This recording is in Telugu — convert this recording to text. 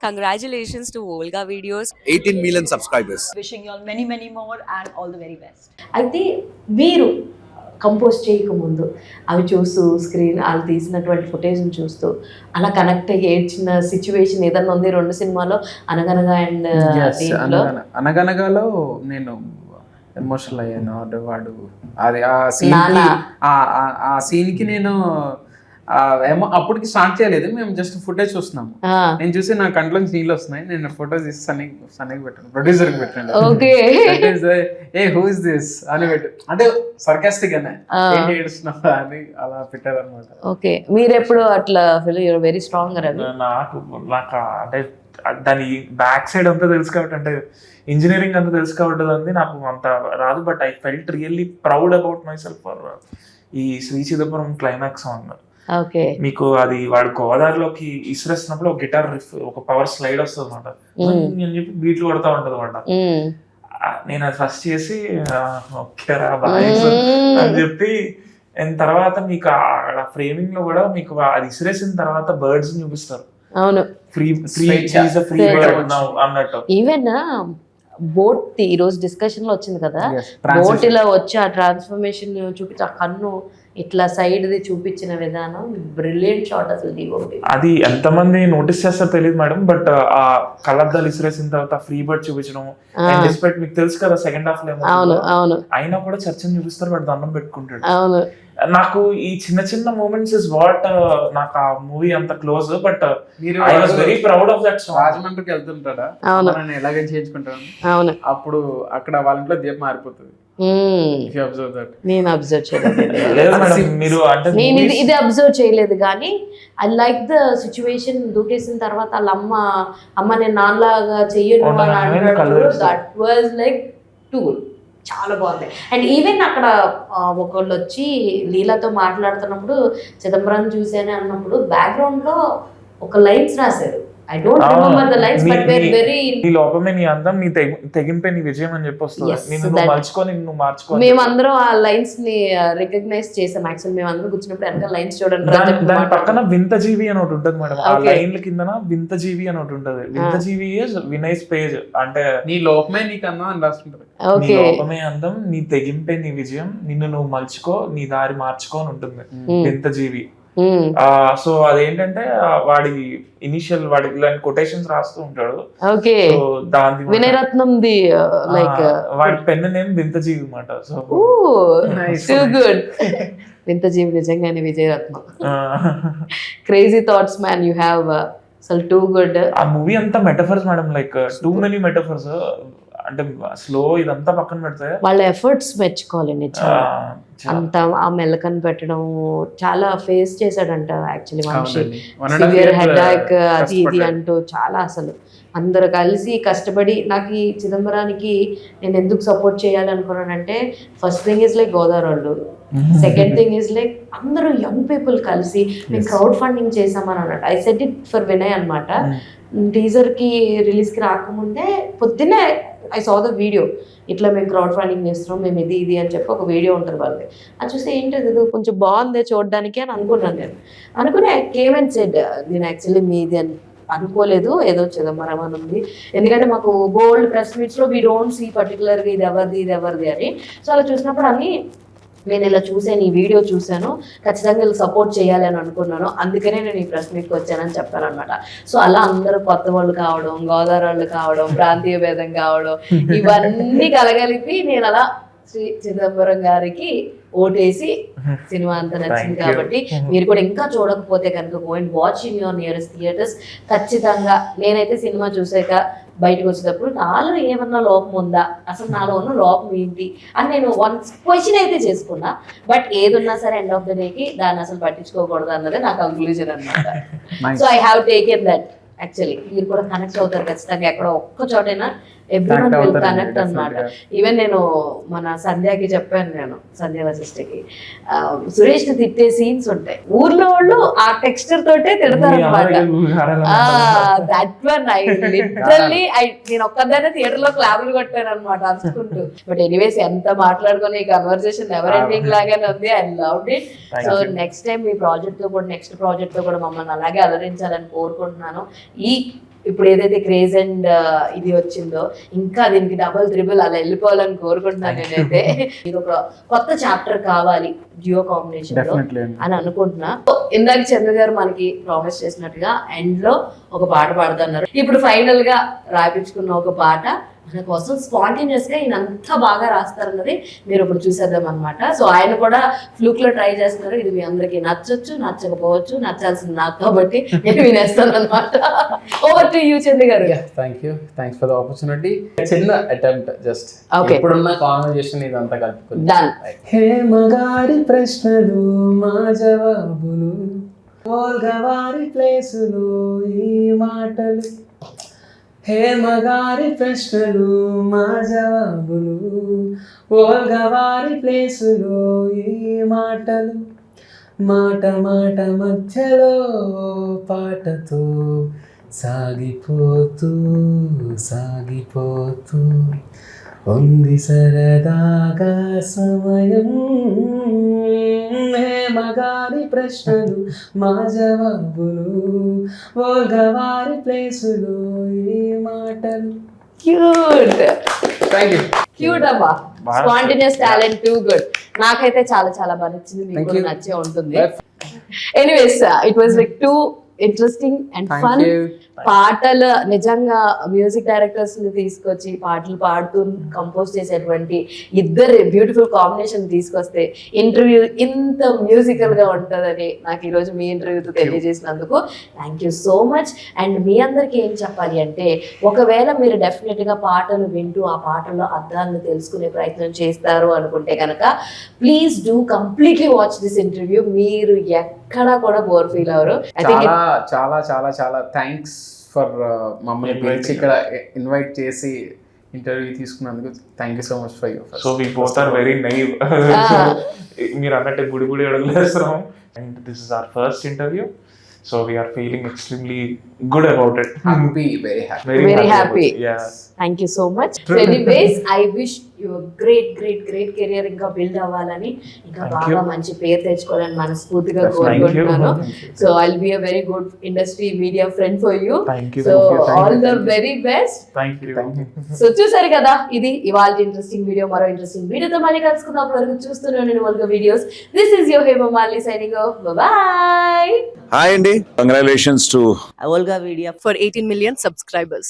Congratulations to Volga Videos. 18 million subscribers. Wishing you all many, many more and all the very best. అయితే మీరు కంపోజ్ చేయకముందు అవి చూస్తూ స్క్రీన్ వాళ్ళు తీసినటువంటి ఫుటేజ్ని చూస్తూ అలా కనెక్ట్ అయ్యి ఏడ్చిన సిచ్యువేషన్ ఏదన్నా ఉంది 2 సినిమాలో అనగనగా అండ్ దీంట్లో అనగనగాలో నేను ఎమోషనల్ అయ్యాను. వాడు అది ఆ సీన్కి నేను అప్పటికి స్టార్ట్ చేయలేదు, మేము జస్ట్ ఫుటేజ్ చూస్తున్నాము. నేను చూసి నా కంట్లో నీళ్ళు వస్తున్నాయి, నేను ఫోటో తీసి సన్నకి పెట్టాను, ప్రొడ్యూసర్కి పెట్టాను. ఏ హూ ఇస్ దిస్ అని పెట్టు, అంటే సర్కాస్టిక్ అనే ఏంటి ఏడుస్తున్నావా అని అలా పెట్టారు అనమాట. ఓకే, మీరు ఎప్పుడు అట్లా feel you're very strong Ravi? నాకు అంటే దాని బ్యాక్ సైడ్ అంతా తెలుసు కాబట్టి, అంటే ఇంజనీరింగ్ అంతా తెలుసు కాబట్టి నాకు అంత రాదు. But I felt really proud about my self for ఈ శ్రీ చిదంబరం క్లైమాక్స్ సాంగ్. మీకు అది వాడు గోదావరిలోకి ఇసురేస్తున్నప్పుడు ఒక గిటార్ రిఫ్, ఒక పవర్ స్లైడ్ వస్తుంది అనమాట, అని చెప్పి బీట్లు కొడతా ఉంటది అనమాట. నేను అది ఫస్ట్ చేసి ఓకేరా బాయ్ అని చెప్పి, తర్వాత మీకు ఆ ఫ్రేమింగ్ లో కూడా మీకు అది ఇసురేసిన తర్వాత బర్డ్స్ చూపిస్తారు. అవును, ఫ్రీ బర్డ్ అన్నట్టు. ఈవెన్ బోట్ ఈ రోజు డిస్కషన్ లో వచ్చింది కదా, బోట్ ఇలా వచ్చి ఆ ట్రాన్స్ఫర్మేషన్ చూపించి ఆ కన్ను ఇట్లా సైడ్ ది చూపించిన విధానం బ్రిలియంట్ షాట్ అసలు. అది ఎంతమంది నోటీస్ చేస్తారో తెలియదు మేడం, బట్ ఆ కలర్దాలు ఇసురేసిన తర్వాత ఫ్రీ బర్డ్ చూపించడం, మీకు తెలుసు కదా సెకండ్ హాఫ్ లో అయినా కూడా చర్చను చూపిస్తారు, వాడు దండం పెట్టుకుంటాడు. అవును, నాకు ఈ చిన్న చిన్న మూమెంట్స్ ఇస్ వాట్ నాకు ఆ మూవీ అంత close. But I was very proud of that song. రాజమండ్రికి వెళ్తుంటాడా, ఎలాగే చేయించుకుంటాను, అవును, అప్పుడు అక్కడ వాళ్ళ ఇంట్లో దీపం మారిపోతుంది. నేను అబ్జర్వ్ చేయలేదు, నేను ఇది అబ్జర్వ్ చేయలేదు కానీ ఐ లైక్ ద సిచ్యువేషన్. దూకేసిన తర్వాత వాళ్ళ అమ్మ నేను నాన్నలాగా చెయ్యను అని that was like too good, చాలా బాగుంది. అండ్ ఈవెన్ అక్కడ ఒకళ్ళు వచ్చి లీలాతో మాట్లాడుతున్నప్పుడు చిదంబరం చూసానే అన్నప్పుడు బ్యాక్గ్రౌండ్ లో ఒక లైన్స్ రాశారు. I don't remember the lines, but we're very. నీ లోపమే నీ అందం, నీ తెగింపే నీ విజయం అని చెప్పి వస్తుంది. నిన్ను మలుచుకొని నిన్ను మార్చుకొని మేమందరం ఆ లైన్స్ ని రికగ్నైజ్ చేసాం. యాక్చువల్ మేమందరం కూర్చున్నప్పుడు వెనక లైన్స్ చూడండి, దాని పక్కన వింత జీవి అని ఒకటి ఉంటుంది మేడం, ఆ లైన్ల కిందన వింత జీవి అని ఒకటి ఉంటుంది. వింత జీవి వినయ్స్ పేజ్, అంటే నీ లోపమే నీకు అందం అని రాస్తుంటది. నీ లోపమే అందం, నీ తెగింపే నీ విజయం, నిన్ను నువ్వు మలుచుకో, నీ దారి మార్చుకో అని ఉంటుంది వింత జీవి. సో అదేంటంటే వాడి ఇనిషియల్ వాడి ఇలాంటి కొటేషన్స్ రాస్తూ ఉంటాడు. సో దాని వినయరత్నం ది లైక్ వాడి పెన్ నేమ్ వింత జీవి అన్నమాట. సో టూ గుడ్, వింత జీవి నిజంగానే Vijayaratnam. Crazy thoughts man you have, అసలు టూ గుడ్. ఆ మూవీ అంతా metaphors madam, like too many metaphors. అంటే స్లో ఇదంతా పక్కన పెడితే వాళ్ళ ఎఫర్ట్స్ మెచ్చుకోవాలి. అంత ఆ మెల్లకని పెట్టడం చాలా ఫేస్ చేశాడంట యాక్చువల్లీ మనిషి, సివియర్ హెడేక్ అది ఇది అంటూ చాలా అసలు అందరు కలిసి కష్టపడి. నాకు ఈ చిదంబరానికి నేను ఎందుకు సపోర్ట్ చేయాలి అనుకున్నానంటే, first thing is like Godavari వాళ్ళు, సెకండ్ థింగ్ ఈజ్ లైక్ అందరూ యంగ్ పీపుల్ కలిసి మేము క్రౌడ్ ఫండింగ్ చేసామని అన్నట్టు. I set it for Vinay అనమాట. టీజర్కి రిలీజ్కి రాకముందే పొద్దున్నే ఐ సా ద వీడియో, ఇట్లా మేము క్రౌడ్ ఫండింగ్ చేస్తున్నాం, మేము ఇది అని చెప్పి ఒక వీడియో ఉంటుంది వాళ్ళది. అది చూసి ఏంటది ఇది కొంచెం బాగుంది చూడడానికి అని అనుకున్నాను. నేను అనుకుని ఐ కేమ్ అండ్ సెడ్, నేను యాక్చువల్లీ మీది అని అనుకోలేదు, ఏదో చిదంబరం అని ఉంది. ఎందుకంటే మాకు గోల్డ్ ప్రెస్ మీట్స్లో వీ డోంట్ సీ పర్టికులర్గా ఇది ఎవరిది అని. సో అలా చూసినప్పుడు అన్నీ నేను ఇలా చూసాను, ఈ వీడియో చూశాను, ఖచ్చితంగా ఇలా సపోర్ట్ చేయాలి అని అనుకున్నాను, అందుకనే నేను ఈ ప్రెస్ మీట్కి వచ్చానని చెప్పాను అనమాట. సో అలా అందరూ కొత్త వాళ్ళు కావడం, గోదావరి వాళ్ళు కావడం, ప్రాంతీయ భేదం కావడం, ఇవన్నీ కలగలిపి నేను అలా శ్రీ చిదంబరం గారికి ఓటేసి సినిమా అంతా నచ్చింది. కాబట్టి మీరు కూడా ఇంకా చూడకపోతే కనుక go and watch in your nearest theatres. ఖచ్చితంగా నేనైతే సినిమా చూసాక బయటకు వచ్చేటప్పుడు నాలో ఏమన్నా లోపం ఉందా, అసలు నాలో ఉన్న లోపం ఏంటి అని నేను క్వశ్చన్ అయితే చేసుకున్నా. బట్ ఏదున్నా సరే ఎండ్ ఆఫ్ ద డేకి దాన్ని అసలు పట్టించుకోకూడదు అన్నదే నా కంక్లూజన్ అనమాట. So I have taken that. Actually మీరు కూడా కనెక్ట్ అవుతారు ఖచ్చితంగా, ఎక్కడో ఒక్క చోటైనా ఎవ్రీవన్ విల్ కనెక్ట్ అనమాట. ఈవెన్ నేను మన సంధ్యకి చెప్పాను, నేను సంధ్య వశిష్ఠకి సురేష్ ని తిట్టే సీన్స్ ఉంటాయి, ఊర్లో వాళ్ళు ఆ టెక్స్చర్ తోటే తిడతారు అనమాట. దట్ వన్ ఐ లిటరల్లీ నేను ఒక్కదానే థియేటర్ లో క్లాపులు కొట్టాను అనమాట అనుకుంటూ. బట్ ఎనీవేస్ ఎంత మాట్లాడుకుని ఈ కన్వర్సేషన్ నెవర్ ఎండింగ్ లాగానే ఉంది. I loved it. So next time me project తో కూడా, నెక్స్ట్ ప్రాజెక్ట్ తో కూడా మమ్మల్ని అలాగే అలరించాలని కోరుకుంటున్నాను. ఈ ఇప్పుడు ఏదైతే క్రేజ్ అండ్ ఇది వచ్చిందో ఇంకా దీనికి డబుల్ త్రిబుల్ అలా వెళ్ళిపోవాలని కోరుకుంటున్నాను నేనైతే. ఇది ఒక కొత్త చాప్టర్ కావాలి జియో కాంబినేషన్ లో అని అనుకుంటున్నా. ఇందాక చంద్ర గారు మనకి ప్రామిస్ చేసినట్టుగా ఎండ్ లో ఒక పాట పాడుతున్నారు. ఇప్పుడు ఫైనల్ గా రాయించుకున్న ఒక పాట మన కోసం స్పాంటేనియస్ గా ఈయన అంతా బాగా రాస్తారన్నది మీరు ఇప్పుడు చూసేద్దాం అనమాట. సో ఆయన కూడా ఫ్లూక్ లో ట్రై చేస్తున్నారు. ఇది మీ అందరికి నచ్చొచ్చు, నచ్చకపోవచ్చు, నచ్చాల్సింది నాకు కాబట్టి నేను వినేస్తాను అనమాట. ఓవర్ టు యూ చంద్ర గారు. Thanks for the opportunity. చిన్న అటెంప్ట్ జస్ట్ Okay. ఇప్పుడున్న కాన్వర్జేషన్ ఇదంతా కలుపుకుని. Done. హే మగాడి ప్రశ్నలు మా జవాబులు, ఓల్గవారి ప్లేసులు ఈ మాటలు. హే మగారి ప్రశ్నలు మా జవాబులు, ఓల్గవారి ప్లేసులు ఈ మాటలు. మాట మాట మధ్యలో పాటతో సాగిపోతూ సాగిపోతూ ఉంది సరదాగా సమయం. హే మగారి ప్రశ్నలు మా జవాబులు, ఓల్గవారి ప్లేసులు ఈ మాటలు. Cute thank you. క్యూట్ అబ్బా. Spontaneous talent too good. నాకైతే చాలా చాలా బాగా నచ్చింది. మీకు కూడా నచ్చే ఉంటుంది. Anyways it was like two interesting and fun. పాటలు నిజంగా మ్యూజిక్ డైరెక్టర్స్ ని తీసుకొచ్చి పాటలు పాడుతూ కంపోజ్ చేసేటువంటి ఇద్దరు బ్యూటిఫుల్ కాంబినేషన్ తీసుకొస్తే ఇంటర్వ్యూ ఇంత మ్యూజికల్ గా ఉంటుందని నాకు ఈరోజు మీ ఇంటర్వ్యూతో తెలియజేసినందుకు thank you so much. And మీ అందరికీ ఏం చెప్పాలి అంటే, ఒకవేళ మీరు డెఫినెట్ గా పాటలు వింటూ ఆ పాటల్లో అర్థాలను తెలుసుకునే ప్రయత్నం చేస్తారు అనుకుంటే కనుక please do completely watch this interview. మీరు ఎక్కడా కూడా బోర్ ఫీల్ అవరు. చాలా చాలా చాలా చాలా థ్యాంక్స్ ఫర్ మమ్మల్ని పిలిచి ఇక్కడ ఇన్వైట్ చేసి ఇంటర్వ్యూ తీసుకున్నందుకు. Thank you so much for you. So we both are very naive. మీరు అన్నట్టు గుడి గుడి అడుగులేస్తున్నాం. And this is our first interview. So we are feeling extremely good about it. Happy, very happy. Very happy. Yeah. Thank you so much. So anyways, I wish you a great career ఇంకా బిల్డ్ అవ్వాలని, ఇంకా బాగా మంచి పేరు తెచ్చుకోవాలని మనస్ఫూర్తిగా కోరుకుంటున్నాను. So I'll be a very good industry media friend for you. Thank you. So all the very best. Thank you. So చూసారు కదా, ఇది ఇవాళ ఇంట్రెస్టింగ్ వీడియో. మరో ఇంట్రెస్టింగ్ వీడియోతో మళ్ళీ కలుసుకున్నప్పటి వరకు చూస్తూనే నేను Volga videos. This is your Hemamali signing off. Bye. Hi Andy, congratulations to Volga Media for 18 million subscribers.